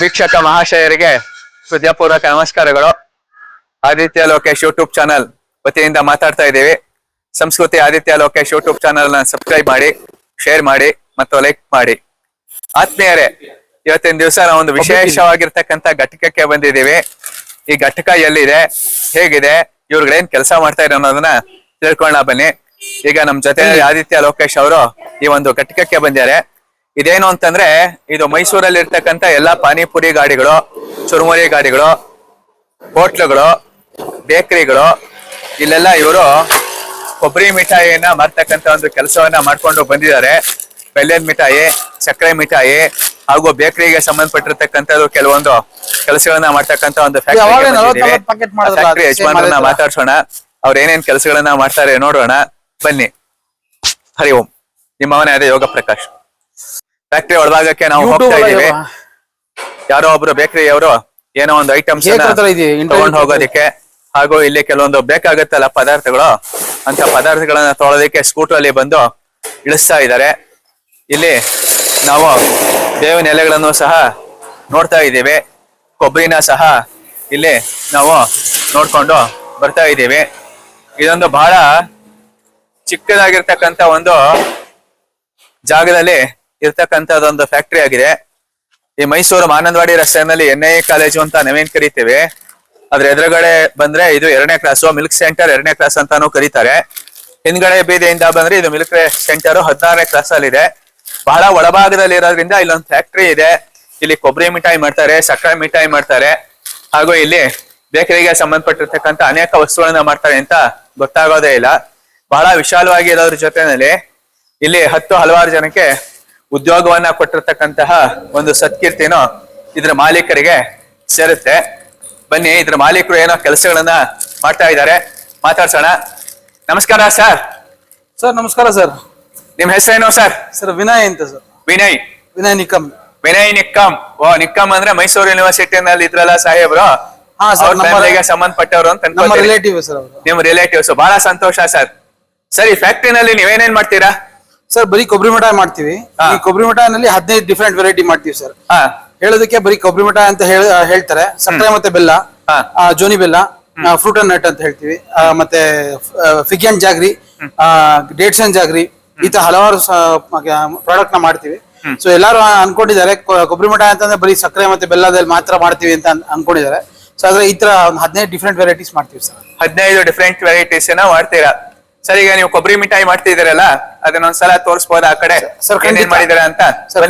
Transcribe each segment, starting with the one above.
ವೀಕ್ಷಕ ಮಹಾಶಯರಿಗೆ ಹೃದಯಪೂರ್ವಕ ನಮಸ್ಕಾರಗಳು. ಆದಿತ್ಯ ಲೋಕೇಶ್ ಯೂಟ್ಯೂಬ್ ಚಾನಲ್ ವತಿಯಿಂದ ಮಾತಾಡ್ತಾ ಇದ್ದೀವಿ. ಸಂಸ್ಕೃತಿ ಆದಿತ್ಯ ಲೋಕೇಶ್ ಯೂಟ್ಯೂಬ್ ಚಾನಲ್ ನ ಸಬ್ಸ್ಕ್ರೈಬ್ ಮಾಡಿ, ಶೇರ್ ಮಾಡಿ ಮತ್ತು ಲೈಕ್ ಮಾಡಿ. ಆತ್ಮೀಯರೇ, ಇವತ್ತಿನ ದಿವಸ ನಾವು ಒಂದು ವಿಶೇಷವಾಗಿರ್ತಕ್ಕಂಥ ಘಟಕಕ್ಕೆ ಬಂದಿದ್ದೀವಿ. ಈ ಘಟಕ ಎಲ್ಲಿದೆ, ಹೇಗಿದೆ, ಇವ್ರುಗಳೇನ್ ಕೆಲಸ ಮಾಡ್ತಾ ಇರೋ ಅನ್ನೋದನ್ನ ತಿಳ್ಕೊಳ್ಳೋಣ ಬನ್ನಿ. ಈಗ ನಮ್ ಜೊತೆ ಆದಿತ್ಯ ಲೋಕೇಶ್ ಅವರು ಈ ಒಂದು ಘಟಕಕ್ಕೆ ಬಂದಿದ್ದಾರೆ. ಇದೇನು ಅಂತಂದ್ರೆ, ಇದು ಮೈಸೂರಲ್ಲಿ ಇರ್ತಕ್ಕಂಥ ಎಲ್ಲಾ ಪಾನಿಪುರಿ ಗಾಡಿಗಳು, ಚುರುಮುರಿ ಗಾಡಿಗಳು, ಹೋಟ್ಲುಗಳು, ಬೇಕರಿಗಳು, ಇಲ್ಲೆಲ್ಲ ಇವರು ಕೊಬ್ಬರಿ ಮಿಠಾಯಿಯನ್ನ ಮಾರ್ತಕ್ಕಂಥ ಒಂದು ಕೆಲಸವನ್ನ ಮಾಡ್ಕೊಂಡು ಬಂದಿದ್ದಾರೆ. ಬೆಲ್ಲದ ಮಿಠಾಯಿ, ಸಕ್ಕರೆ ಮಿಠಾಯಿ ಹಾಗೂ ಬೇಕರಿಗೆ ಸಂಬಂಧಪಟ್ಟಿರ್ತಕ್ಕಂಥದ್ದು ಕೆಲವೊಂದು ಕೆಲಸಗಳನ್ನ ಮಾಡ್ತಕ್ಕಂಥ ಒಂದು ಫ್ಯಾಕ್ಟರಿ ಯಜಮಾನರನ್ನ ಮಾತಾಡ್ಸೋಣ. ಅವ್ರ ಏನೇನ್ ಕೆಲಸಗಳನ್ನ ಮಾಡ್ತಾರೆ ನೋಡೋಣ ಬನ್ನಿ. ಹರಿ ಓಂ. ನಿಮ್ಮವನೇ ಅದೇ ಯೋಗ ಪ್ರಕಾಶ್. ಫ್ಯಾಕ್ಟರಿ ಒಳಭಾಗಕ್ಕೆ ನಾವು ಹೋಗ್ತಾ ಇದೀವಿ. ಯಾರೋ ಒಬ್ರು ಬೇಕರಿ ಅವರು ಏನೋ ಒಂದು ಐಟಮ್ಸ್ ತಗೊಂಡು ಹೋಗೋದಿಕ್ಕೆ ಹಾಗೂ ಇಲ್ಲಿ ಕೆಲವೊಂದು ಬೇಕಾಗತ್ತಲ್ಲ ಪದಾರ್ಥಗಳು, ಅಂತ ಪದಾರ್ಥಗಳನ್ನ ತೊಗೊಳೋದಕ್ಕೆ ಸ್ಕೂಟರ್ ಅಲ್ಲಿ ಬಂದು ಇಳಿಸ್ತಾ ಇದ್ದಾರೆ. ಇಲ್ಲಿ ನಾವು ಬೇವಿನ ಎಲೆಗಳನ್ನು ಸಹ ನೋಡ್ತಾ ಇದ್ದೀವಿ. ಕೊಬ್ಬರಿನ ಸಹ ಇಲ್ಲಿ ನಾವು ನೋಡ್ಕೊಂಡು ಬರ್ತಾ ಇದ್ದೀವಿ. ಇದೊಂದು ಬಹಳ ಚಿಕ್ಕದಾಗಿರ್ತಕ್ಕಂಥ ಒಂದು ಜಾಗದಲ್ಲಿ ಇರ್ತಕ್ಕಂಥದ್ದೊಂದು ಫ್ಯಾಕ್ಟರಿ ಆಗಿದೆ. ಈ ಮೈಸೂರು ಮಾನಂದವಾಡಿ ರಸ್ತೆಯಲ್ಲಿ NIA ಕಾಲೇಜು ಅಂತ ನಾವೇನ್ ಕರಿತೀವಿ, ಅದ್ರ ಎದುರುಗಡೆ ಬಂದ್ರೆ ಇದು 2ನೇ ಕ್ಲಾಸು, ಮಿಲ್ಕ್ ಸೆಂಟರ್ 2ನೇ ಕ್ಲಾಸ್ ಅಂತಾನು ಕರೀತಾರೆ. ಹಿಂದ್ಗಡೆ ಬೀದಿಯಿಂದ ಬಂದ್ರೆ ಇದು ಮಿಲ್ಕ್ ಸೆಂಟರ್ 16ನೇ ಕ್ಲಾಸ್ ಅಲ್ಲಿ ಇದೆ. ಬಹಳ ಒಳಭಾಗದಲ್ಲಿ ಇರೋದ್ರಿಂದ ಇಲ್ಲೊಂದು ಫ್ಯಾಕ್ಟರಿ ಇದೆ. ಇಲ್ಲಿ ಕೊಬ್ಬರಿ ಮಿಠಾಯಿ ಮಾಡ್ತಾರೆ, ಸಕ್ಕರೆ ಮಿಠಾಯಿ ಮಾಡ್ತಾರೆ, ಹಾಗೂ ಇಲ್ಲಿ ಬೇಕರಿಗೆ ಸಂಬಂಧಪಟ್ಟಿರ್ತಕ್ಕಂಥ ಅನೇಕ ವಸ್ತುಗಳನ್ನ ಮಾಡ್ತಾರೆ ಅಂತ ಗೊತ್ತಾಗೋದೇ ಇಲ್ಲ. ಬಹಳ ವಿಶಾಲವಾಗಿ ಇರೋದ್ರ ಜೊತೆನಲ್ಲಿ ಇಲ್ಲಿ ಹಲವಾರು ಜನಕ್ಕೆ ಉದ್ಯೋಗವನ್ನ ಕೊಟ್ಟಿರ್ತಕ್ಕಂತಹ ಒಂದು ಸತ್ಕೀರ್ತಿನೂ ಇದ್ರ ಮಾಲೀಕರಿಗೆ ಸೇರುತ್ತೆ. ಬನ್ನಿ, ಇದ್ರ ಮಾಲೀಕರು ಏನೋ ಕೆಲಸಗಳನ್ನ ಮಾಡ್ತಾ ಇದ್ದಾರೆ, ಮಾತಾಡ್ಸೋಣ. ನಮಸ್ಕಾರ ಸರ್. ಸರ್ ನಮಸ್ಕಾರ ಸರ್. ನಿಮ್ ಹೆಸರೇನು ಸರ್? ಸರ್ ವಿನಯ್ ಅಂತ ಸರ್. ವಿನಯ್ ನಿಕ್ಕಂ. ವಿನಯ್ ನಿಕ್ಕಂ. ಓ, ನಿಕ್ಕಂ ಅಂದ್ರೆ ಮೈಸೂರು ಯೂನಿವರ್ಸಿಟಿನಲ್ಲಿ ಇದ್ರಲ್ಲ ಸಾಹೇಬ್ರು, ಸಂಬಂಧಪಟ್ಟವರು ಅಂತ ನಮ್ಮ ರಿಲೇಟಿವ್ ಸರ್ ಅವರು. ನಿಮ್ ರಿಲೇಟಿವ್ಸ್. ಬಹಳ ಸಂತೋಷ ಸರ್. ಸರಿ, ಫ್ಯಾಕ್ಟ್ರಿನಲ್ಲಿ ನೀವೇನೇನ್ ಮಾಡ್ತೀರಾ? ಸರ್ ಬರೀ ಕೊಬ್ಬರಿ ಮಿಠಾಯಿ ಮಾಡ್ತೀವಿ. ಈ ಕೊಬ್ಬರಿ ಮಿಠಾಯಿನಲ್ಲಿ 15 ಡಿಫ್ರೆಂಟ್ ವೆರೈಟಿ ಮಾಡ್ತೀವಿ ಸರ್. ಹೇಳೋದಕ್ಕೆ ಬರೀ ಕೊಬ್ಬರಿ ಮಿಠಾಯಿ ಅಂತ ಹೇಳ್ತಾರೆ. ಸಕ್ಕರೆ ಮತ್ತೆ ಬೆಲ್ಲ, ಜೋನಿ ಬೆಲ್ಲ, ಫ್ರೂಟ್ ಅಂಡ್ ನಟ್ ಅಂತ ಹೇಳ್ತೀವಿ, ಮತ್ತೆ fig and jaggery, dates and jaggery, ಈ ತರ ಹಲವಾರು ಪ್ರಾಡಕ್ಟ್ ನ ಮಾಡ್ತೀವಿ. ಸೊ ಎಲ್ಲಾರು ಅನ್ಕೊಂಡಿದ್ದಾರೆ ಕೊಬ್ಬರಿ ಮಿಠಾಯಿ ಅಂತಂದ್ರೆ ಬರೀ ಸಕ್ಕರೆ ಮತ್ತೆ ಬೆಲ್ಲದಲ್ಲಿ ಮಾತ್ರ ಮಾಡ್ತೀವಿ ಅಂತ ಅನ್ಕೊಂಡಿದ್ದಾರೆ. ಸೊ ಆದ್ರೆ ಈ ತರ ಒಂದು 15 ಡಿಫ್ರೆಂಟ್ ವೆರೈಟೀಸ್ ಮಾಡ್ತೀವಿ ಸರ್. 15 ಡಿಫ್ರೆಂಟ್ ವೆರೈಟೀಸ್ ಮಾಡ್ತೀರಾ? ಸರ್, ಈಗ ನೀವು ಕೊಬ್ಬರಿ ಮಿಠಾಯಿ ಮಾಡ್ತಿದ್ದೀರಲ್ಲ, ಅದನ್ನೊಂದ್ಸಲ ತೋರಿಸಬಹುದಾ ಆ ಕಡೆ? ಸರ್ ಏನೇನ್ ಮಾಡಿದಾರೆ ಅಂತ ಸರ್.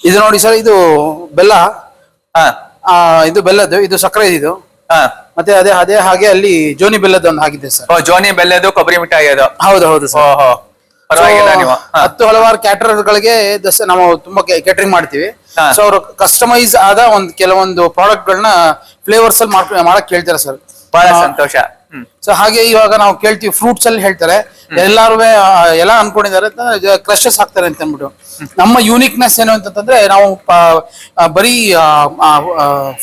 ಇದು ನೋಡಿ ಸರ್, ಇದು ಬೆಲ್ಲ, ಇದು ಬೆಲ್ಲದ್ದು, ಇದು ಸಕ್ಕರೆ, ಇದು ಮತ್ತೆ ಅದೇ ಹಾಗೆ ಅಲ್ಲಿ ಜೋನಿ ಬೆಲ್ಲದ ಒಂದು ಹಾಕಿದೆ ಸರ್. ಜೋನಿ ಬೆಲ್ಲದು ಕೊಬ್ಬರಿ ಮಿಠಾಯಿ ಅದು? ಹೌದು ಹೌದು ಸರ್. ಪರವಾಗಿಲ್ಲ. ನೀವು 10 ಹಲವಾರು ಕ್ಯಾಟರರ್ ಗಳಿಗೆ ನಾವು ತುಂಬಾ ಕೇಟರಿಂಗ್ ಮಾಡ್ತೀವಿ. ಸೊ ಅವರು ಕಸ್ಟಮೈಸ್ ಆದ ಕೆಲವೊಂದು ಪ್ರಾಡಕ್ಟ್ ಗಳನ್ನ ಫ್ಲೇವರ್ಸ್ ಅಲ್ಲಿ ಮಾಡಕ್ ಕೇಳ್ತಾರೆ ಸರ್. ಬಹಳ ಸಂತೋಷ. ಸೊ ಹಾಗೆ ಇವಾಗ ನಾವು ಕೇಳ್ತೀವಿ, ಫ್ರೂಟ್ಸ್ ಅಲ್ಲಿ ಹೇಳ್ತಾರೆ ಎಲ್ಲಾರು ಎಲ್ಲ ಅನ್ಕೊಂಡಿದ್ದಾರೆ ಕ್ರಷಸ್ ಹಾಕ್ತಾರೆ ಅಂತ ಅಂದ್ಬಿಟ್ಟು. ನಮ್ಮ ಯೂನಿಕ್ನೆಸ್ ಏನು ಅಂತಂದ್ರೆ, ನಾವು ಬರೀ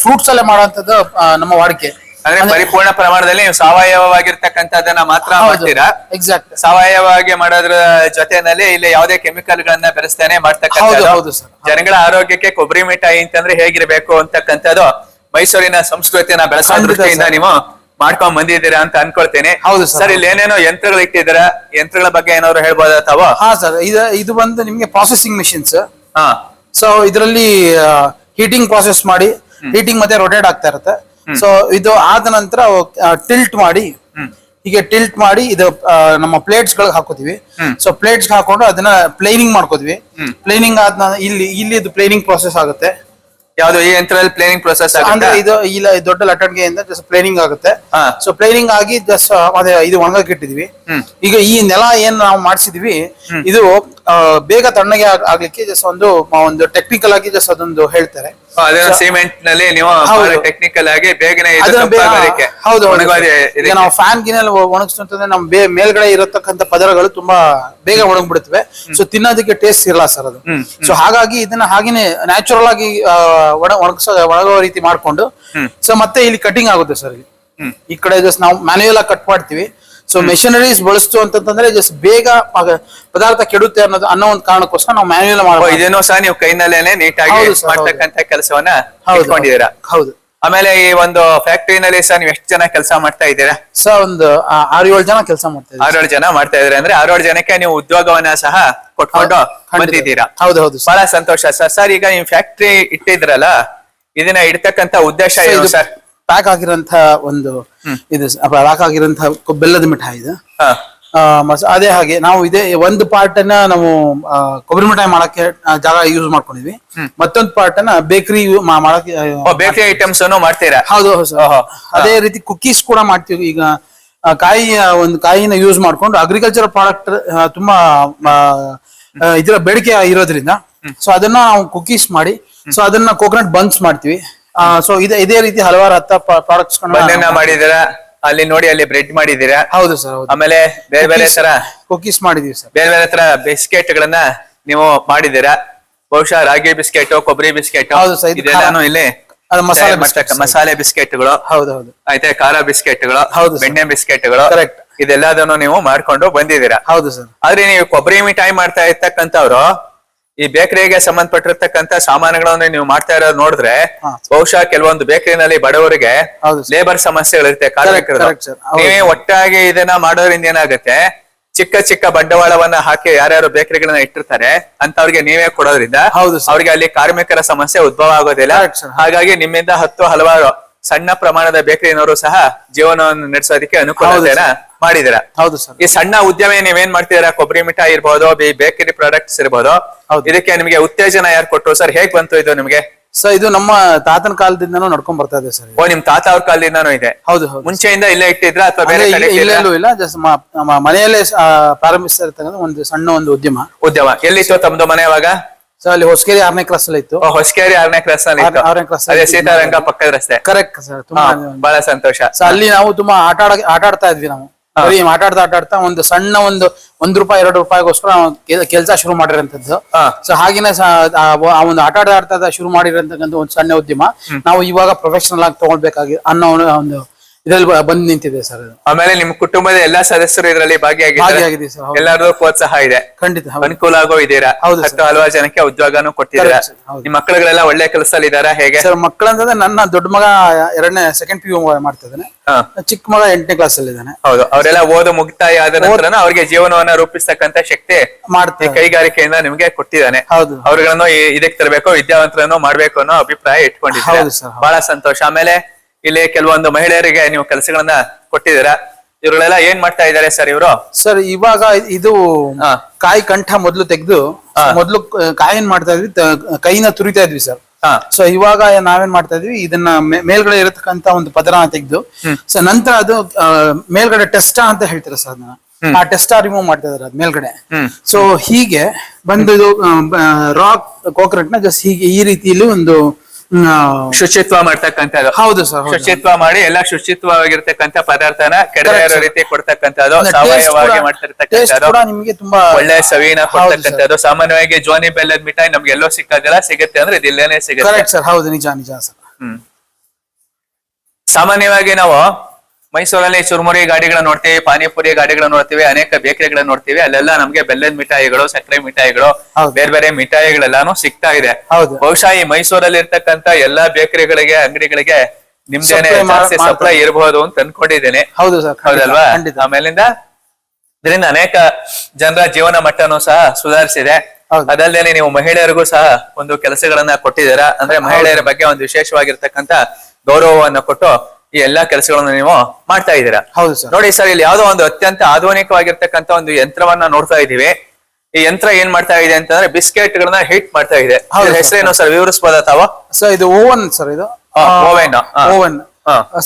ಫ್ರೂಟ್ಸ್ ಅಲ್ಲೇ ಮಾಡೋಂಥದ್ದು ನಮ್ಮ ವಾಡಿಕೆ. ಅಂದ್ರೆ ಪರಿಪೂರ್ಣ ಪ್ರಮಾಣದಲ್ಲಿ ನೀವು ಸಾವಯವವಾಗಿರ್ತಕ್ಕಂಥದ್ದನ್ನ ಮಾತ್ರ ಮಾಡ್ತೀರಾ? ಎಕ್ಸಾಕ್ಟ್. ಸಾವಯವವಾಗಿ ಮಾಡೋದ್ರ ಜೊತೆನಲ್ಲಿ ಇಲ್ಲಿ ಯಾವುದೇ ಕೆಮಿಕಲ್ ಗಳನ್ನ ಬೆರೆಸ್ತಾನೆ ಮಾಡ್ತಕ್ಕಂಥದ್ದು. ಜನಗಳ ಆರೋಗ್ಯಕ್ಕೆ ಕೊಬ್ಬರಿ ಮಿಠಾಯಿ ಅಂತಂದ್ರೆ ಹೇಗಿರ್ಬೇಕು ಅಂತಕ್ಕಂಥದ್ದು ಮೈಸೂರಿನ ಸಂಸ್ಕೃತಿಯನ್ನ ಬೆಳೆಸೋ ದೃಷ್ಟಿಯಿಂದ ನೀವು ಮಾಡ್ಕೊಂಡ್ ಬಂದಿದ್ದೀರಾ ಅಂತ ಅನ್ಕೊಳ್ತೇನೆ. ಹೌದು ಸರ್. ಇಲ್ಲಿ ಏನೇನೋ ಯಂತ್ರಗಳು ಇಟ್ಟಿದ್ದೀರಾ, ಯಂತ್ರಗಳ ಬಗ್ಗೆ ಏನಾದ್ರು ಹೇಳ್ಬೋದ ತಾವು? ಹಾ ಸರ್, ಇದು ಬಂದು ನಿಮ್ಗೆ ಪ್ರಾಸೆಸಿಂಗ್ ಮಿಷಿನ್ಸ್. ಸೊ ಇದರಲ್ಲಿ ಹೀಟಿಂಗ್ ಪ್ರಾಸೆಸ್ ಮಾಡಿ ಹೀಟಿಂಗ್ ಮತ್ತೆ ರೊಟೇಟ್ ಆಗ್ತಾ ಇರುತ್ತೆ. ಸೊ ಇದು ಆದ ನಂತರ ಟಿಲ್ಟ್ ಮಾಡಿ, ಹೀಗೆ ಟಿಲ್ಟ್ ಮಾಡಿ ಇದು ನಮ್ಮ ಪ್ಲೇಟ್ಸ್ ಗಳಿಗೆ ಹಾಕೋತೀವಿ. ಸೊ ಪ್ಲೇಟ್ಸ್ ಹಾಕೊಂಡು ಅದನ್ನ ಪ್ಲೇನಿಂಗ್ ಮಾಡ್ಕೋತೀವಿ. ಪ್ಲೇನಿಂಗ್ ಆದ ಇಲ್ಲಿ ಇದು ಪ್ಲೇನಿಂಗ್ ಪ್ರಾಸೆಸ್ ಆಗುತ್ತೆ. ಯಾವ್ದು ಈ ಯಂತ್ರದಲ್ಲಿ ಪ್ಲೇನಿಂಗ್ ಪ್ರೊಸೆಸ್ ಅಂದ್ರೆ ಇದು ಇಲ್ಲ, ದೊಡ್ಡ ಲಟ್ಟಣಿಗೆಯಿಂದ ಜಸ್ಟ್ ಪ್ಲೇನಿಂಗ್ ಆಗುತ್ತೆ. ಸೊ ಪ್ಲೇನಿಂಗ್ ಆಗಿ ಜಸ್ಟ್ ಅದೇ ಇದು ಒಣಗಕ್ಕೆ ಇಟ್ಟಿದ್ವಿ. ಈಗ ಈ ನೆಲ ಏನ್ ನಾವು ಮಾಡಿಸಿದ್ವಿ, ಇದು ಬೇಗ ತಣ್ಣಗೆ ಆಗ್ಲಿಕ್ಕೆ ಜಸ್ಟ್ ಒಂದು ಟೆಕ್ನಿಕಲ್ ಆಗಿ ಜಸ್ಟ್ ಅದೊಂದು ಹೇಳ್ತಾರೆ. ಸಿಮೆಂಟ್ ನಲ್ಲಿ ನೀವು ಟೆಕ್ನಿಕಲ್ ಆಗಿ ಬೇಗನೆ ಹೌದು. ಈಗ ನಾವು ಫ್ಯಾನ್ ಗಿನಲ್ಲಿ ಒಣಗಿಸ್ತಂತಂದ್ರೆ ನಮ್ ಮೇಲ್ಗಡೆ ಇರತಕ್ಕಂಥ ಪದರಗಳು ತುಂಬಾ ಬೇಗ ಒಣಗ್ಬಿಡುತ್ತವೆ. ಸೊ ತಿನ್ನೋದಕ್ಕೆ ಟೇಸ್ಟ್ ಇರಲ್ಲ ಸರ್ ಅದು. ಸೊ ಹಾಗಾಗಿ ಇದನ್ನ ಹಾಗೇನೆ ನ್ಯಾಚುರಲ್ ಆಗಿ ಒಣಗೋ ರೀತಿ ಮಾಡ್ಕೊಂಡು, ಸೊ ಮತ್ತೆ ಇಲ್ಲಿ ಕಟಿಂಗ್ ಆಗುತ್ತೆ ಸರ್. ಈ ಕಡೆ ಜಸ್ಟ್ ನಾವು ಮ್ಯಾನ್ಯುಯಲ್ ಆಗಿ ಕಟ್ ಮಾಡ್ತೀವಿ. ಸೊ ಮೆಷಿನರೀಸ್ ಬಳಸ್ತು ಅಂತಂದ್ರೆ ಜಸ್ಟ್ ಬೇಗ ಪದಾರ್ಥ ಕೆಡುತ್ತೆ ಅನ್ನೋ ಒಂದು ಕಾರಣಕ್ಕೋಸ್ಕರ ನಾವು ಮ್ಯಾನ್ಯುಯಲ್ ಮಾಡಬಹುದು. ಇದೇನೋ ಸಹ ನೀವು ಕೈನಲ್ಲೇನೆ ನೀಟಾಗಿ ಹೌದು sir, ಮಾಡ್ತಕ್ಕಂತ ಕೆಲಸವನ್ನ ಹೌದು. ಇಟ್ಕೊಂಡಿದ್ದೀರಾ. ಹೌದು ಆಮೇಲೆ ಈ ಒಂದು ಫ್ಯಾಕ್ಟರಿನಲ್ಲಿ ಸಹ ನೀವು ಎಷ್ಟು ಜನ ಕೆಲಸ ಮಾಡ್ತಾ ಇದ್ದೀರಾ? ಸರ್ ಒಂದು 6-7 ಜನ ಕೆಲಸ ಮಾಡ್ತಾ ಇದ್ದೀವಿ. 6-7 ಜನ ಮಾಡ್ತಾ ಇದ್ದೀರಾ ಅಂದ್ರೆ 6-7 ಜನಕ್ಕೆ ನೀವು ಉದ್ಯೋಗವನ್ನ ಸಹ ಕೊಟ್ಕೊಂಡು ಬಂದಿದ್ದೀರಾ. ಹೌದು ಬಹಳ ಸಂತೋಷ ಸರ್. ಸರ್ ಈಗ ನೀವು ಫ್ಯಾಕ್ಟರಿ ಇಟ್ಟಿದ್ರಲ್ಲ, ಇದನ್ನ ಇಡ್ತಕ್ಕಂತ ಉದ್ದೇಶ ಏನು ಸರ್? ಪ್ಯಾಕ್ ಆಗಿರೋಂತ ಒಂದು ಇದು ಪ್ಯಾಕ್ ಆಗಿರೋಂತ ಬೆಲ್ಲದ ಮಿಠಾಯಿ ಇದು. ಅದೇ ಹಾಗೆ ನಾವು ಇದೇ ಒಂದು ಪಾರ್ಟ್ ಅನ್ನ ನಾವು ಕೊಬ್ಬರಿ ಮಿಠಾಯಿ ಮಾಡಕ್ಕೆ ಜಾಗ ಯೂಸ್ ಮಾಡ್ಕೊಂಡಿದ್ವಿ. ಮತ್ತೊಂದು ಪಾರ್ಟ್ ಅನ್ನ ಬೇಕರಿ ಮಾಡಕ್ಕೆ ಬೇಕರಿ ಐಟಮ್ಸ್ ಮಾಡ್ತೀರಾ? ಹೌದು ಸರ್. ಅದೇ ರೀತಿ ಕುಕೀಸ್ ಕೂಡ ಮಾಡ್ತೀವಿ. ಈಗ ಒಂದು ಕಾಯಿನ ಯೂಸ್ ಮಾಡ್ಕೊಂಡು ಅಗ್ರಿಕಲ್ಚರ್ ಪ್ರಾಡಕ್ಟ್ ತುಂಬಾ ಇದರ ಬೇಡಿಕೆ ಇರೋದ್ರಿಂದ ಸೊ ಅದನ್ನ ನಾವು ಕುಕೀಸ್ ಮಾಡಿ ಸೊ ಅದನ್ನ ಕೋಕೋನಟ್ ಬನ್ಸ್ ಮಾಡ್ತೀವಿ. ಸೊ ಇದೇ ರೀತಿ ಹಲವಾರು ಪ್ರಾಡಕ್ಟ್ಸ್ ಮಾಡಿದೀರಾ. ಅಲ್ಲಿ ನೋಡಿ ಅಲ್ಲಿ ಬ್ರೆಡ್ ಮಾಡಿದೀರಾ. ಹೌದು ಸರ್. ಆಮೇಲೆ ಬೇರೆ ಬೇರೆ ತರ ಕುಕೀಸ್ ಮಾಡಿದೀವಿ ಸರ್. ಬೇರೆ ಬೇರೆ ತರ ಬಿಸ್ಕೆಟ್ ಗಳನ್ನ ನೀವು ಮಾಡಿದೀರಾ. ಬಹುಶಃ ರಾಗಿ ಬಿಸ್ಕೆಟ್, ಕೊಬ್ಬರಿ ಬಿಸ್ಕೆಟ್, ಹೌದು ಸರ್. ಇದೆಲ್ಲಾನು ಇಲ್ಲಿ ಮಸಾಲೆ ಬಿಸ್ಕೆಟ್ಗಳು, ಹೌದು ಆಯ್ತಾ, ಖಾರ ಬಿಸ್ಕೆಟ್ಗಳು, ಹೌದು, ಬೆಣ್ಣೆ ಬಿಸ್ಕೆಟ್ಗಳು, ಕರೆಕ್ಟ್, ಇದೆಲ್ಲದನ್ನು ನೀವು ಮಾಡ್ಕೊಂಡು ಬಂದಿದ್ದೀರಾ. ಹೌದು ಸರ್. ಆದ್ರೆ ನೀವು ಕೊಬ್ಬರಿ ಮಿಠಾಯಿ ಮಾಡ್ತಾ ಇರ್ತಕ್ಕಂಥವ್ರು ಈ ಬೇಕರಿಗೆ ಸಂಬಂಧಪಟ್ಟಿರ್ತಕ್ಕಂಥ ಸಾಮಾನುಗಳನ್ನು ನೀವು ಮಾಡ್ತಾ ಇರೋದು ನೋಡಿದ್ರೆ ಬಹುಶಃ ಕೆಲವೊಂದು ಬೇಕರಿನಲ್ಲಿ ಬಡವರಿಗೆ ಲೇಬರ್ ಸಮಸ್ಯೆಗಳಿರುತ್ತೆ, ಕಾರ್ಮಿಕರು. ನೀವೇ ಒಟ್ಟಾಗಿ ಇದನ್ನ ಮಾಡೋದ್ರಿಂದ ಏನಾಗುತ್ತೆ, ಚಿಕ್ಕ ಚಿಕ್ಕ ಬಂಡವಾಳವನ್ನ ಹಾಕಿ ಯಾರ್ಯಾರು ಬೇಕರಿಗಳನ್ನ ಇಟ್ಟಿರ್ತಾರೆ ಅಂತವ್ರಿಗೆ ನೀವೇ ಕೊಡೋದ್ರಿಂದ ಅವ್ರಿಗೆ ಅಲ್ಲಿ ಕಾರ್ಮಿಕರ ಸಮಸ್ಯೆ ಉದ್ಭವ ಆಗೋದಿಲ್ಲ. ಹಾಗಾಗಿ ನಿಮ್ಮಿಂದ ಹಲವಾರು ಸಣ್ಣ ಪ್ರಮಾಣದ ಬೇಕರಿನವರು ಸಹ ಜೀವನವನ್ನು ನಡೆಸೋದಕ್ಕೆ ಅನುಕೂಲತೆಯನ್ನ ಮಾಡಿದಿರ. ಹೌದು ಸರ್. ಈ ಸಣ್ಣ ಉದ್ಯಮ ನೀವೇನ್ ಮಾಡ್ತಿದ್ದೀರಾ, ಕೊಬ್ಬರಿ ಮಿಠಾಯಿ ಇರ್ಬೋದು, ಬೇಕರಿ ಪ್ರಾಡಕ್ಟ್ಸ್ ಇರ್ಬೋದು, ಇದಕ್ಕೆ ನಿಮಗೆ ಉತ್ತೇಜನ ಯಾರು ಕೊಟ್ಟರು ಸರ್? ಹೇಗ್ ಬಂತು ಇದು ನಿಮ್ಗೆ? ಸರ್ ಇದು ನಮ್ಮ ತಾತನ ಕಾಲದಿಂದನೂ ನಡ್ಕೊಂಡ್ ಬರ್ತಾ ಇದೆ ಸರ್. ಓ, ನಿಮ್ ತಾತ ಅವ್ರ ಕಾಲದಿಂದಾನು ಇದೆ? ಹೌದು. ಮುಂಚೆಯಿಂದ ಇಲ್ಲೇ ಇಟ್ಟಿದ್ರ ಅಥವಾ ಬೇರೆ ಕಡೆ? ಇಲ್ಲ, ಜಸ್ಟ್ ಮನೆಯಲ್ಲೇ ಪ್ರಾರಂಭಿಸಿರ್ತಕ್ಕಂಥ ಒಂದು ಸಣ್ಣ ಒಂದು ಉದ್ಯಮ. ಎಲ್ಲಿತ್ತು ತಮ್ದು ಮನೆ ಅವಾಗ? ಸೊ ಅಲ್ಲಿ ಹೊಸಕೇರಿ 6ನೇ ಕ್ಲಾಸ್ ಅಲ್ಲಿ ಇತ್ತು. ಹೊಸಕೇರಿ 6ನೇ ಕ್ಲಾಸ್ ಅಲ್ಲಿ ಇತ್ತು. ಅದೇ ಸೀತಾರಂಗ ಪಕ್ಕದ ರಸ್ತೆ. Correct sir. ತುಂಬಾ ಬಹಳ ಸಂತೋಷ. ಸೊ ಅಲ್ಲಿ ನಾವು ತುಂಬಾ ಆಟ ಆಡ್ತಾ ಇದ್ವಿ. ನಾವು ಆಟಾಡ್ತಾ ಒಂದು ಸಣ್ಣ ಒಂದು ರೂಪಾಯಿ 2 ರೂಪಾಯಿಗೋಸ್ಕರ ಕೆಲಸ ಶುರು ಮಾಡಿರೋಂಥದ್ದು. ಸೊ ಹಾಗೇನೆ ಆ ಒಂದು ಆಟಾಡ್ತಾ ಶುರು ಮಾಡಿರೋಂತಕ್ಕಂಥ ಒಂದು ಸಣ್ಣ ಉದ್ಯಮ ನಾವು ಇವಾಗ ಪ್ರೊಫೆಷನಲ್ ಆಗಿ ತಗೊಳ್ಬೇಕಾಗಿ ಅನ್ನೋ ಒಂದು ಇದ್ರಲ್ಲಿ ಬಂದು ನಿಂತಿದೆ ಸರ್. ಆಮೇಲೆ ನಿಮ್ ಕುಟುಂಬದ ಎಲ್ಲಾ ಸದಸ್ಯರು ಇದರಲ್ಲಿ ಭಾಗಿಯಾಗಿದೆ ಸರ್. ಎಲ್ಲಾರ್ದು ಪ್ರೋತ್ಸಾಹ ಇದೆ, ಖಂಡಿತ ಅನುಕೂಲ ಆಗೋ ಇದ್ದೀರಾ. ಹಲವಾರು ಜನಕ್ಕೆ ಉದ್ಯೋಗನೂ ಕೊಟ್ಟಿದ್ದೀರಾ. ನಿಮ್ ಮಕ್ಕಳುಗಳೆಲ್ಲ ಒಳ್ಳೆ ಕೆಲಸದಲ್ಲಿ ಇದಾರ? ಹೇಗೆ ಮಕ್ಕಳಂತಂದ್ರೆ ನನ್ನ ದೊಡ್ಡ ಮಗ 2ನೇ PU ಮಾಡ್ತಾ ಇದ್ದಾನೆ. ಚಿಕ್ಕ ಮಗ 8ನೇ ಕ್ಲಾಸ್ ಅಲ್ಲಿ ಇದ್ದಾನೆ. ಹೌದು, ಅವರೆಲ್ಲ ಓದು ಮುಕ್ತಾಯ ಆದ ನಂತರ ಅವ್ರಿಗೆ ಜೀವನವನ್ನ ರೂಪಿಸ್ತಕ್ಕಂತ ಶಕ್ತಿ ಕೈಗಾರಿಕೆಯಿಂದ ನಿಮ್ಗೆ ಕೊಟ್ಟಿದ್ದಾನೆ. ಹೌದು, ಅವ್ರುಗಳನ್ನು ಇದಕ್ಕೆ ತರಬೇಕು, ವಿದ್ಯಾವಂತರನ್ನು ಮಾಡ್ಬೇಕು ಅನ್ನೋ ಅಭಿಪ್ರಾಯ ಇಟ್ಕೊಂಡಿದ್ದಾರೆ. ಬಹಳ ಸಂತೋಷ. ಆಮೇಲೆ ಇಲ್ಲಿ ಕೆಲವೊಂದು ಮಹಿಳೆಯರಿಗೆ ನೀವು ಕೆಲಸಗಳನ್ನ ಕೊಟ್ಟಿದ್ದೀರಾ. ಇವ್ರುಗಳೆಲ್ಲ ಏನ್ ಮಾಡ್ತಾ ಇದ್ದಾರೆ ಸರ್ ಇವರು? ಸರ್ ಇವಾಗ ಇದು ಕಾಯಿ ಕಂಠ ಮೊದ್ಲು ತೆಗೆದು ಮೊದ್ಲು ಕಾಯಿನ್ ಮಾಡ್ತಾ ಇದ್ವಿ, ಕೈನ ತುರಿತಾ ಇದ್ವಿ ಸರ್. ಸೊ ಇವಾಗ ನಾವೇನ್ ಮಾಡ್ತಾ ಇದ್ವಿ, ಇದನ್ನ ಮೇಲ್ಗಡೆ ಇರತಕ್ಕಂತ ಒಂದು ಪದರನ ತೆಗೆದು ಸೊ ನಂತರ ಅದು ಮೇಲ್ಗಡೆ ಟೆಸ್ಟಾ ಅಂತ ಹೇಳ್ತಾರೆ ಸರ್. ಅದನ್ನ ಆ ಟೆಸ್ಟಾ ರಿಮೂವ್ ಮಾಡ್ತಾ ಇದಾರೆ ಅದ್ ಮೇಲ್ಗಡೆ. ಸೊ ಹೀಗೆ ಬಂದು ರಾಕ್ ಕೋಕೋನಟ್ ನ ಜಸ್ಟ್ ಹೀಗೆ ಈ ರೀತಿಯಲ್ಲಿ ಒಂದು ಶುಚಿತ್ವ ಮಾಡ್ತಕ್ಕಂಥದ್ದು. ಹೌದು ಸರ್. ಶುಚಿತ್ವ ಮಾಡಿ ಎಲ್ಲ ಶುಚಿತ್ವವಾಗಿರ್ತಕ್ಕಂಥ ಪದಾರ್ಥನ ಕೆಡದೇ ಇರೋ ರೀತಿ ಕೊಡ್ತಕ್ಕಂಥದ್ದು, ಸಾವಯವವಾಗಿ ಮಾಡ್ತಿರ್ತಕ್ಕಂಥದ್ದು, ನಿಮ್ಗೆ ತುಂಬಾ ಒಳ್ಳೆ ಸವಿನ ಕೊಡ್ತಕ್ಕಂಥದ್ದು. ಸಾಮಾನ್ಯವಾಗಿ ಜೋನಿ ಬೆಲ್ಲದ ಮಿಠಾಯಿ ನಮ್ಗೆ ಎಲ್ಲೋ ಸಿಕ್ಕೋದಿಲ್ಲ, ಸಿಗುತ್ತೆ ಅಂದ್ರೆ ಇದಿಲ್ಲೇನೆ ಸಿಗುತ್ತೆ ಸರ್. ಹೌದು, ನಿಜ ಸರ್. ಸಾಮಾನ್ಯವಾಗಿ ನಾವು ಮೈಸೂರಲ್ಲಿ ಚುರುಮುರಿ ಗಾಡಿಗಳನ್ನ ನೋಡ್ತೀವಿ, ಪಾನಿಪುರಿ ಗಾಡಿಗಳನ್ನ ನೋಡ್ತೀವಿ, ಅನೇಕ ಬೇಕರಿಗಳನ್ನ ನೋಡ್ತೀವಿ. ಅಲ್ಲೆಲ್ಲ ನಮ್ಗೆ ಬೆಲ್ಲದ ಮಿಠಾಯಿಗಳು, ಸಕ್ಕರೆ ಮಿಠಾಯಿಗಳು, ಬೇರೆ ಬೇರೆ ಮಿಠಾಯಿಗಳೆಲ್ಲಾನು ಸಿಗ್ತಾ ಇದೆ. ಬಹುಶಃ ಈ ಮೈಸೂರಲ್ಲಿ ಇರ್ತಕ್ಕಂತ ಎಲ್ಲಾ ಬೇಕರಿಗಳಿಗೆ, ಅಂಗಡಿಗಳಿಗೆ ನಿಮ್ದೇನೆ ಜಾಸ್ತಿ ಸಪ್ಲೈ ಇರಬಹುದು ಅಂತ ಅನ್ಕೊಂಡಿದ್ದೇನೆ. ಹೌದಲ್ವಾ? ಆಮೇಲಿಂದ ಇದರಿಂದ ಅನೇಕ ಜನರ ಜೀವನ ಮಟ್ಟನೂ ಸಹ ಸುಧಾರಿಸಿದೆ. ಅದಲ್ಲದೆ ನೀವು ಮಹಿಳೆಯರಿಗೂ ಸಹ ಒಂದು ಕೆಲಸಗಳನ್ನ ಕೊಟ್ಟಿದ್ದೀರಾ. ಅಂದ್ರೆ ಮಹಿಳೆಯರ ಬಗ್ಗೆ ಒಂದು ವಿಶೇಷವಾಗಿರ್ತಕ್ಕಂತ ಗೌರವವನ್ನು ಕೊಟ್ಟು ಈ ಎಲ್ಲಾ ಕೆಲಸಗಳನ್ನು ನೀವು ಮಾಡ್ತಾ ಇದ್ದೀರಾ. ನೋಡಿ ಸರ್, ಇಲ್ಲಿ ಯಾವ್ದೋ ಒಂದು ಅತ್ಯಂತ ಆಧುನಿಕವಾಗಿರ್ತಕ್ಕಂಥ ಒಂದು ಯಂತ್ರವನ್ನ ನೋಡ್ತಾ ಇದೀವಿ. ಈ ಯಂತ್ರ ಏನ್ ಮಾಡ್ತಾ ಇದೆ ಅಂತಂದ್ರೆ ಬಿಸ್ಕೆಟ್ ಗಳನ್ನ ಹೀಟ್ ಮಾಡ್ತಾ ಇದೆ. ಹೆಸರೇನು ಸರ್, ವಿವರಿಸಬಹುದಾ ತಾವು? ಸರ್ ಇದು ಓವನ್ ಸರ್. ಇದು ಓವನ್.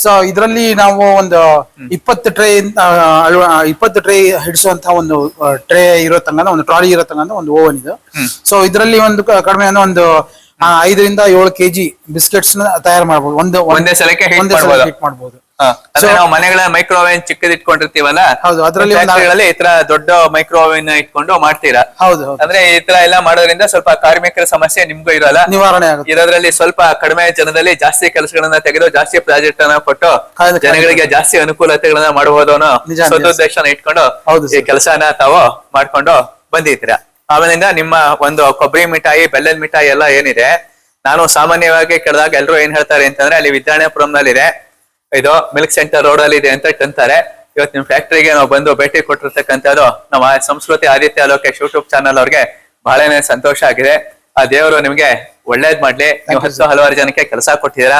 ಸೊ ಇದರಲ್ಲಿ ನಾವು ಒಂದು 20 ಟ್ರೇ ಹಿಡಿಸುವಂತ ಒಂದು ಟ್ರೇ ಇರೋ ತನಕ, ಒಂದು ಟ್ರಾಲಿ ಇರೋ ತನಕ ಒಂದು ಓವನ್ ಇದು. ಸೊ ಇದರಲ್ಲಿ ಒಂದು ಕಡಿಮೆ ಒಂದು 5 ರಿಂದ 7 ಕೆಜಿ ಬಿಸ್ಕೆಟ್ಸ್ ನ ತಯಾರು ಮಾಡಬಹುದು. ಒಂದೇ ಸಲಕ್ಕೆ heat ಒಂದೇ ಸಲ ಮಾಡ್ಬೋದು. heat ಮಾಡಬಹುದು. ಅಂದ್ರೆ ನಾವು ಮನೆಗಳ ಮೈಕ್ರೋ ಓವೆನ್ ಚಿಕ್ಕದ್ ಇಟ್ಕೊಂಡಿರ್ತೀವಲ್ಲ, ಹೌದು, ಅದ್ರಲ್ಲಿ ಫ್ಯಾಕ್ಟರಿಗಳಲ್ಲಿ ಈ ತರ ದೊಡ್ಡ ಮೈಕ್ರೋ ಓವೆನ್ ಇಟ್ಕೊಂಡು ಮಾಡ್ತೀರಾ. ಹೌದು ಹೌದು, ಅಂದ್ರೆ ಈ ತರ ಎಲ್ಲ ಮಾಡೋದ್ರಿಂದ ಸ್ವಲ್ಪ ಕಾರ್ಮಿಕರ ಸಮಸ್ಯೆ ನಿಮ್ಗೂ ಇರಲ್ಲ, ನಿವಾರಣೆ ಆಗುತ್ತೆ. ಇರೋದ್ರಲ್ಲಿ ಸ್ವಲ್ಪ ಕಡಿಮೆ ಜನದಲ್ಲಿ ಜಾಸ್ತಿ ಕೆಲಸಗಳನ್ನ ತೆಗೆದು ಜಾಸ್ತಿ ಪ್ರಾಜೆಕ್ಟ್ ಅನ್ನ ಕೊಟ್ಟು ಜನಗಳಿಗೆ ಜಾಸ್ತಿ ಅನುಕೂಲತೆಗಳನ್ನ ಮಾಡಬಹುದು ಅನ್ನೋ ನಿಜ, ನಿಜ. ಸದುದ್ದೇಶನ ಇಟ್ಕೊಂಡು ಹೌದು ಈ ಸರ್. ಕೆಲಸನ ತಾವು ಮಾಡ್ಕೊಂಡು ಬಂದಿದ್ದೀರಾ. ಆಮೇಲಿಂದ ನಿಮ್ಮ ಒಂದು ಕೊಬ್ಬರಿ ಮಿಠಾಯಿ, ಬೆಲ್ಲದ ಮಿಠಾಯಿ ಎಲ್ಲ ಏನಿದೆ, ನಾನು ಸಾಮಾನ್ಯವಾಗಿ ಕೇಳಿದಾಗ ಎಲ್ರು ಏನ್ ಹೇಳ್ತಾರೆ ಅಂತಂದ್ರೆ ಅಲ್ಲಿ ವಿದ್ಯಾರಣ್ಯಪುರಂನಲ್ಲಿ ಇದೆ, ಇದು ಮಿಲ್ಕ್ ಸೆಂಟರ್ ರೋಡ್ ಅಲ್ಲಿ ಇದೆ ಅಂತ ಅಂತಾರೆ. ಇವತ್ತು ನಿಮ್ ಫ್ಯಾಕ್ಟರಿಗೆ ನಾವು ಬಂದು ಭೇಟಿ ಕೊಟ್ಟಿರ್ತಕ್ಕಂಥದ್ದು ನಮ್ಮ ಸಂಸ್ಕೃತಿ ಆದಿತ್ಯ ಲೋಕೇಶ್ ಯೂಟ್ಯೂಬ್ ಚಾನಲ್ ಅವ್ರಿಗೆ ಬಹಳನೇ ಸಂತೋಷ ಆಗಿದೆ. ಆ ದೇವರು ನಿಮ್ಗೆ ಒಳ್ಳೇದ್ ಮಾಡ್ಲಿ. ನೀವು ಹಲವಾರು ಜನಕ್ಕೆ ಕೆಲಸ ಕೊಟ್ಟಿದ್ದೀರಾ,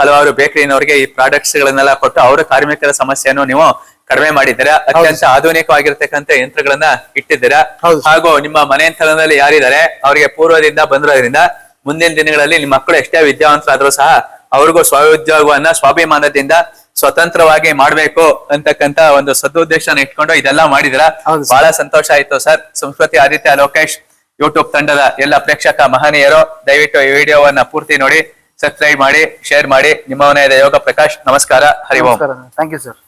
ಹಲವಾರು ಬೇಕರಿನವ್ರಿಗೆ ಈ ಪ್ರಾಡಕ್ಟ್ಸ್ ಗಳನ್ನೆಲ್ಲ ಕೊಟ್ಟು ಅವರ ಕಾರ್ಮಿಕರ ಸಮಸ್ಯೆಯನ್ನು ನೀವು ಕಡಿಮೆ ಮಾಡಿದ್ದೀರಾ. ಅತ್ಯಂತ ಆಧುನಿಕವಾಗಿರ್ತಕ್ಕಂಥ ಯಂತ್ರಗಳನ್ನ ಇಟ್ಟಿದ್ದೀರಾ. ಹಾಗೂ ನಿಮ್ಮ ಮನೆ ಅಂತರದಲ್ಲಿ ಯಾರಿದ್ದಾರೆ ಅವರಿಗೆ ಪೂರ್ವದಿಂದ ಬಂದಿರೋದ್ರಿಂದ ಮುಂದಿನ ದಿನಗಳಲ್ಲಿ ನಿಮ್ಮ ಮಕ್ಕಳು ಎಷ್ಟೇ ವಿದ್ಯಾವಂತರಾದ್ರೂ ಸಹ ಅವ್ರಿಗೂ ಸ್ವಉದ್ಯೋಗವನ್ನ ಸ್ವಾಭಿಮಾನದಿಂದ ಸ್ವತಂತ್ರವಾಗಿ ಮಾಡ್ಬೇಕು ಅಂತಕ್ಕಂತ ಒಂದು ಸದುದ್ದೇಶನ ಇಟ್ಕೊಂಡು ಇದೆಲ್ಲ ಮಾಡಿದಿರ. ಬಹಳ ಸಂತೋಷ ಆಯ್ತು ಸರ್. ಸಂಸ್ಕೃತಿ ಆದಿತ್ಯ ಲೋಕೇಶ್ ಯೂಟ್ಯೂಬ್ ತಂಡದ ಎಲ್ಲ ಪ್ರೇಕ್ಷಕ ಮಹನೀಯರು ದಯವಿಟ್ಟು ಈ ವಿಡಿಯೋವನ್ನ ಪೂರ್ತಿ ನೋಡಿ, ಸಬ್ಸ್ಕ್ರೈಬ್ ಮಾಡಿ, ಶೇರ್ ಮಾಡಿ. ನಿಮ್ಮ ಮನೆಯ ಯೋಗ ಪ್ರಕಾಶ್. ನಮಸ್ಕಾರ. Hari Om. Thank you sir.